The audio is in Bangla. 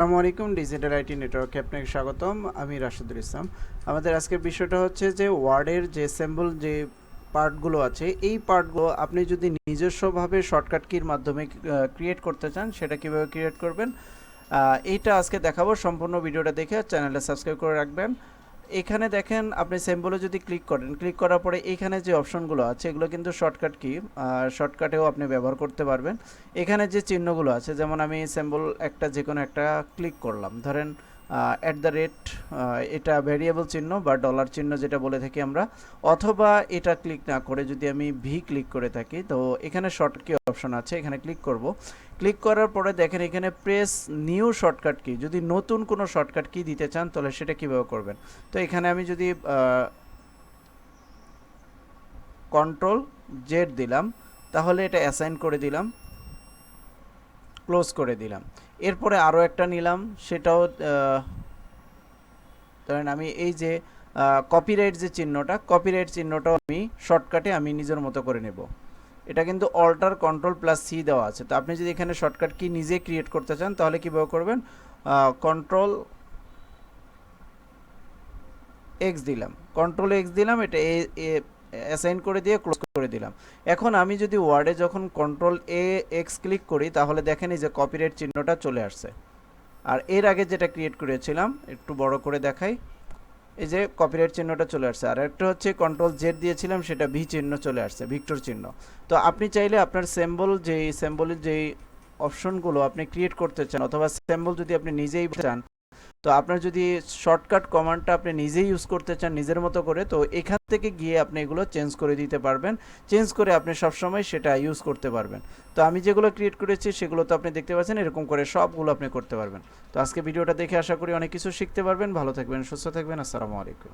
আসসালামু আলাইকুম, ডিজিটাল আইটি নেটওয়ার্কে আপনাকে স্বাগতম। আমি রাশেদুল ইসলাম। আমাদের আজকের বিষয়টা হচ্ছে যে ওয়ার্ডের যে সিম্বল যে পার্টগুলো আছে, এই পার্টগুলো আপনি যদি নিজস্বভাবে শর্টকাট কির মাধ্যমে ক্রিয়েট করতে চান, সেটা কিভাবে ক্রিয়েট করবেন এইটা আজকে দেখাবো। সম্পূর্ণ ভিডিওটা দেখে চ্যানেলটা সাবস্ক্রাইব করে রাখবেন। এখানে দেখেন, আপনি সিম্বলে যদি ক্লিক করেন, ক্লিক করার পরে এখানে যে অপশনগুলো আছে এগুলো কিন্তু শর্টকাট কি, শর্টকাটেও আপনি ব্যবহার করতে পারবেন। এখানে যে চিহ্নগুলো আছে, যেমন আমি সিম্বল একটা যে কোনো একটা ক্লিক করলাম, ধরেন অ্যাট দ্য রেট, এটা ভ্যারিয়েবল চিহ্ন বা ডলার চিহ্ন যেটা বলে থাকি আমরা, অথবা এটা ক্লিক না করে যদি আমি ভি ক্লিক করে থাকি, তো এখানে শর্টকাট কি অপশন আছে, এখানে ক্লিক করব। ক্লিক করার পরে দেখেন এখানে প্রেস নিউ শর্টকাট কি, যদি নতুন কোনো শর্টকাট কি দিতে চান তাহলে সেটা কীভাবে করবেন। তো এখানে আমি যদি কন্ট্রোল জেড দিলাম, তাহলে এটা অ্যাসাইন করে দিলাম, ক্লোজ করে দিলাম। এরপরে আরও একটা নিলাম, সেটাও ধরেন আমি এই যে কপিরাইট যে চিহ্নটা, কপিরাইট চিহ্নটাও আমি শর্টকাটে আমি নিজের মতো করে নেব। এটা কিন্তু অল্টার কন্ট্রোল প্লাস সি দেওয়া আছে। তো আপনি যদি এখানে শর্টকাট কি নিজে ক্রিয়েট করতে চান তাহলে কীভাবে করবেন, কন্ট্রোল এক্স দিলাম, কন্ট্রোল এক্স দিলাম, এটা অ্যাসাইন করে দিয়ে ক্লোজ করে দিলাম। এখন আমি যদি ওয়ার্ডে যখন কন্ট্রোল এ এক্স ক্লিক করি, তাহলে দেখেন এই যে কপিরাইট চিহ্নটা চলে আসছে। আর এর আগে যেটা ক্রিয়েট করেছিলাম, একটু বড় করে দেখাই, এই যে কপিরাইট চিহ্নটা চলে আসছে। আর একটা হচ্ছে কন্ট্রোল জেড দিয়েছিলাম, সেটা ভি চিহ্ন চলে আসছে, ভিক্টর চিহ্ন। তো আপনি চাইলে আপনার সিম্বলের যেই অপশনগুলো আপনি ক্রিয়েট করতে চান, অথবা সিম্বল যদি আপনি নিজেই চান, তো আপনার যদি শর্টকাট কমান্ডটা আপনি নিজেই ইউজ করতে চান নিজের মতো করে, তো এখান থেকে গিয়ে আপনি এগুলো চেঞ্জ করে দিতে পারবেন। চেঞ্জ করে আপনি সবসময় সেটা ইউজ করতে পারবেন। তো আমি যেগুলো ক্রিয়েট করেছি সেগুলো তো আপনি দেখতে পাচ্ছেন, এরকম করে সবগুলো আপনি করতে পারবেন। তো আজকে ভিডিওটা দেখে আশা করি অনেক কিছু শিখতে পারবেন। ভালো থাকবেন, সুস্থ থাকবেন। আসসালামু আলাইকুম।